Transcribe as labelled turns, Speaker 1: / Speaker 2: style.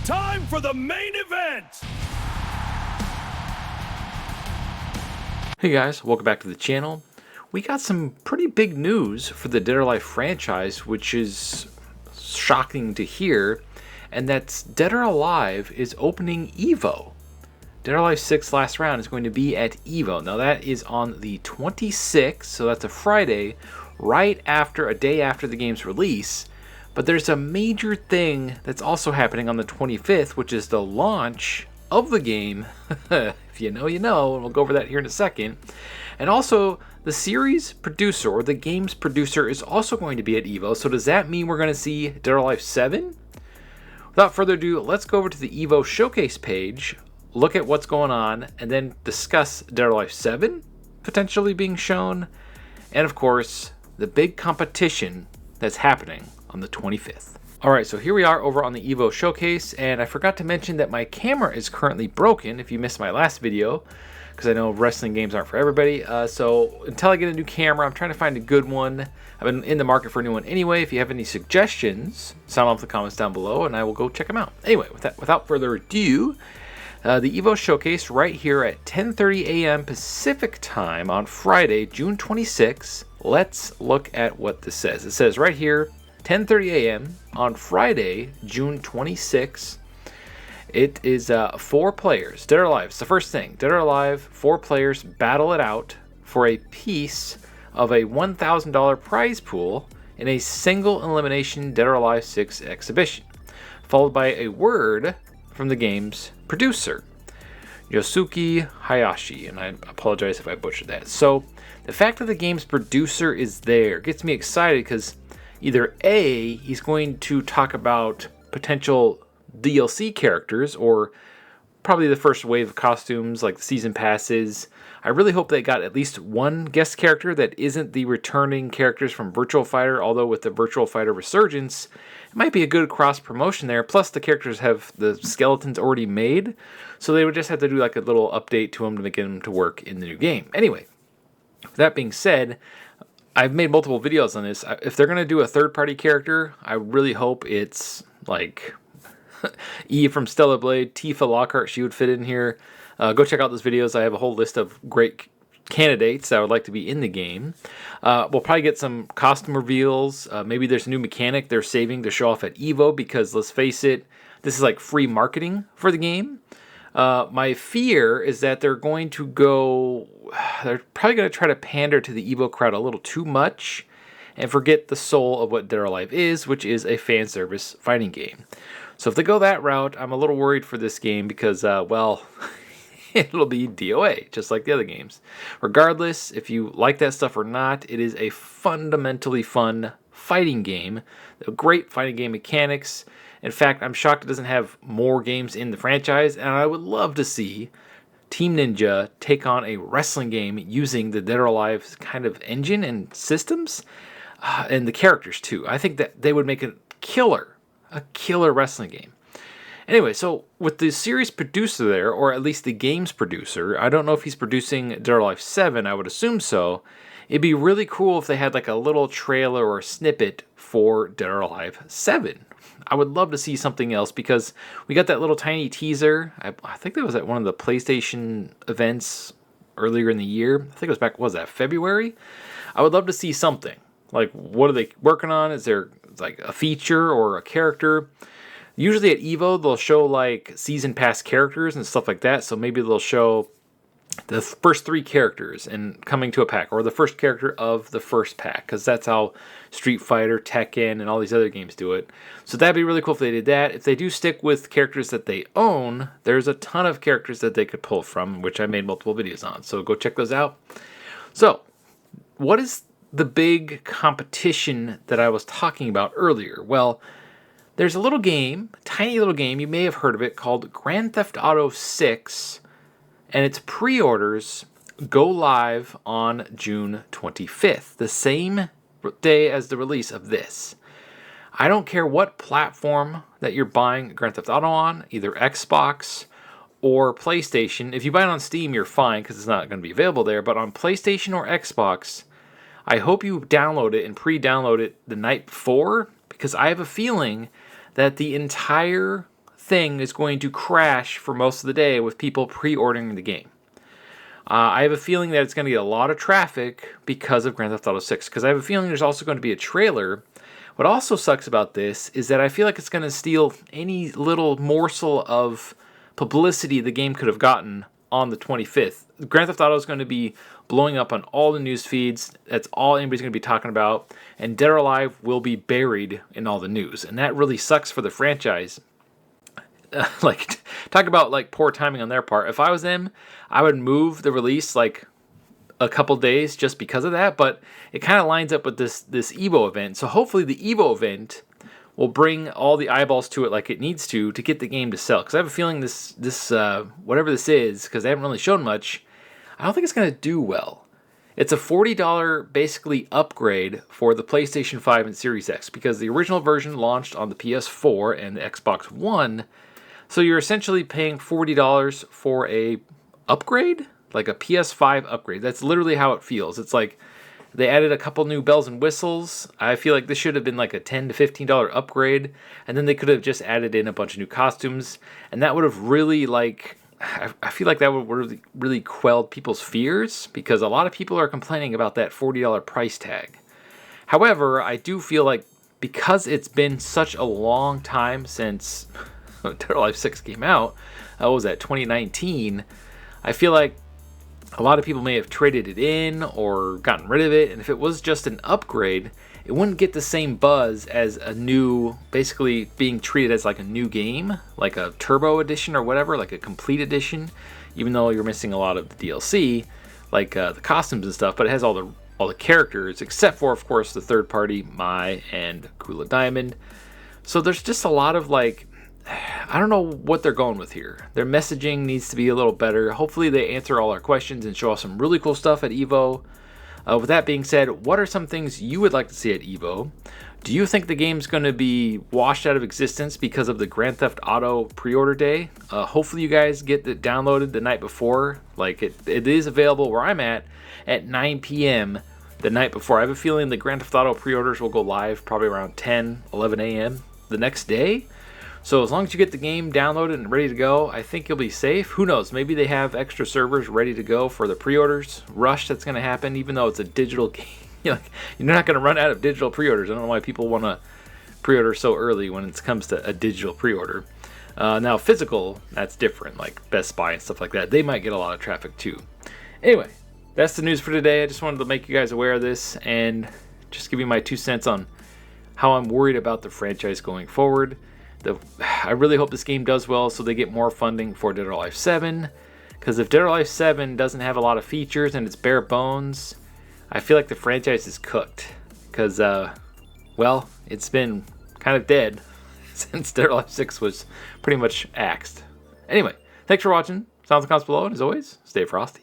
Speaker 1: Time for the main event!
Speaker 2: Hey guys, welcome back to the channel. We got some pretty big news for the Dead or Alive franchise, which is shocking to hear, and that's Dead or Alive is opening EVO. Dead or Alive 6 Last Round is going to be at EVO. Now that is on the 26th, so that's a Friday, right after, a day after the game's release. But there's a major thing that's also happening on the 25th, which is the launch of the game. If you know, you know, and we'll go over that here in a second. And also, the series producer, or the game's producer, is also going to be at EVO. So does that mean we're going to see Dead or Alive 7? Without further ado, let's go over to the EVO showcase page, look at what's going on, and then discuss Dead or Alive 7 potentially being shown, and of course, the big competition that's happening on the 25th. Alright, so here we are over on the EVO showcase, and I forgot to mention that my camera is currently broken, if you missed my last video, because I know wrestling games aren't for everybody. So until I get a new camera, I'm trying to find a good one. I've been in the market for a new one anyway. If you have any suggestions, sound off in the comments down below, and I will go check them out. Anyway, without further ado, the EVO showcase right here at 10:30 a.m. Pacific time on Friday, June 26th. Let's look at what this says. It says right here, 10:30 a.m. on Friday, June 26th. It is 4 players. Dead or Alive. It's the first thing. Dead or Alive, 4 players battle it out for a piece of a $1,000 prize pool in a single elimination Dead or Alive 6 exhibition, followed by a word from the game's producer, Yosuke Hayashi, and I apologize if I butchered that. So the fact that the game's producer is there gets me excited because either A, he's going to talk about potential DLC characters, or probably the first wave of costumes like the season passes. I really hope they got at least one guest character that isn't the returning characters from Virtual Fighter, although with the Virtual Fighter resurgence, it might be a good cross promotion there. Plus the characters have the skeletons already made, so they would just have to do like a little update to them to make them to work in the new game. Anyway, with that being said, I've made multiple videos on this. If they're going to do a third-party character, I really hope it's like E from Stellar Blade, Tifa Lockhart, she would fit in here. Go check out those videos. I have a whole list of great candidates that I would like to be in the game. We'll probably get some costume reveals. Maybe there's a new mechanic they're saving to show off at EVO, because let's face it, this is like free marketing for the game. My fear is that they're probably going to try to pander to the EVO crowd a little too much and forget the soul of what Dead or Alive is, which is a fan service fighting game. So if they go that route, I'm a little worried for this game because, well, it'll be DOA, just like the other games. Regardless, if you like that stuff or not, it is a fundamentally fun fighting game. Great fighting game mechanics. In fact, I'm shocked it doesn't have more games in the franchise, and I would love to see Team Ninja take on a wrestling game using the Dead or Alive kind of engine and systems, and the characters too. I think that they would make a killer wrestling game. Anyway, so with the series producer there, or at least the game's producer, I don't know if he's producing Dead or Alive 7, I would assume so. It'd be really cool if they had like a little trailer or snippet for Dead or Alive 7. I would love to see something else, because we got that little tiny teaser. I think that was at one of the PlayStation events earlier in the year. I think it was back, what was that, February? I would love to see something. Like, what are they working on? Is there like a feature or a character? Usually at EVO, they'll show like season pass characters and stuff like that. So maybe they'll show the first 3 characters and coming to a pack, or the first character of the first pack, because that's how Street Fighter, Tekken, and all these other games do it. So that'd be really cool if they did that. If they do stick with characters that they own, there's a ton of characters that they could pull from, which I made multiple videos on. So go check those out. So what is the big competition that I was talking about earlier? Well, there's a little game, tiny little game, you may have heard of it, called Grand Theft Auto 6, and its pre-orders go live on June 25th, the same day as the release of this. I don't care what platform that you're buying Grand Theft Auto on, either Xbox or PlayStation. If you buy it on Steam, you're fine because it's not going to be available there, but on PlayStation or Xbox, I hope you download it and pre-download it the night before, because I have a feeling that the entire thing is going to crash for most of the day with people pre-ordering the game. I have a feeling that it's going to get a lot of traffic because of Grand Theft Auto 6, because I have a feeling there's also going to be a trailer. What also sucks about this is that I feel like it's going to steal any little morsel of publicity the game could have gotten on the 25th. Grand Theft Auto is going to be blowing up on all the news feeds. That's all anybody's going to be talking about. And Dead or Alive will be buried in all the news. And that really sucks for the franchise. Talk about like poor timing on their part. If I was them, I would move the release like a couple days just because of that. But it kind of lines up with this EVO event. So hopefully the EVO event will bring all the eyeballs to it like it needs to get the game to sell. Because I have a feeling this whatever this is, because they haven't really shown much, I don't think it's going to do well. It's a $40 basically upgrade for the PlayStation 5 and Series X, because the original version launched on the PS4 and the Xbox One. So you're essentially paying $40 for a upgrade, like a PS5 upgrade. That's literally how it feels. It's like they added a couple new bells and whistles. I feel like this should have been like a $10 to $15 upgrade, and then they could have just added in a bunch of new costumes, and that would have really I feel like that would really quelled people's fears, because a lot of people are complaining about that $40 price tag. However, I do feel like because it's been such a long time since Dead or Alive 6 came out, what was that, 2019, I feel like a lot of people may have traded it in or gotten rid of it, and if it was just an upgrade, it wouldn't get the same buzz as a new, basically being treated as like a new game, like a turbo edition or whatever, like a complete edition, even though you're missing a lot of the DLC, like the costumes and stuff, but it has all the characters, except for, of course, the third party, Mai and Kula Diamond. So there's just a lot of I don't know what they're going with here. Their messaging needs to be a little better. Hopefully they answer all our questions and show us some really cool stuff at EVO. With that being said, what are some things you would like to see at EVO? Do you think the game's going to be washed out of existence because of the Grand Theft Auto pre-order day? Hopefully you guys get it downloaded the night before. It is available where I'm at 9 p.m. the night before. I have a feeling the Grand Theft Auto pre-orders will go live probably around 10, 11 a.m. the next day. So as long as you get the game downloaded and ready to go, I think you'll be safe. Who knows? Maybe they have extra servers ready to go for the pre-orders rush that's going to happen, even though it's a digital game. You're not going to run out of digital pre-orders. I don't know why people want to pre-order so early when it comes to a digital pre-order. Now, physical, that's different, like Best Buy and stuff like that. They might get a lot of traffic too. Anyway, that's the news for today. I just wanted to make you guys aware of this and just give you my 2 cents on how I'm worried about the franchise going forward. I really hope this game does well so they get more funding for Dead or Alive 7. Because if Dead or Alive 7 doesn't have a lot of features and it's bare bones, I feel like the franchise is cooked. Because, it's been kind of dead since Dead or Alive 6 was pretty much axed. Anyway, thanks for watching. Sounds in the comments below, and as always, stay frosty.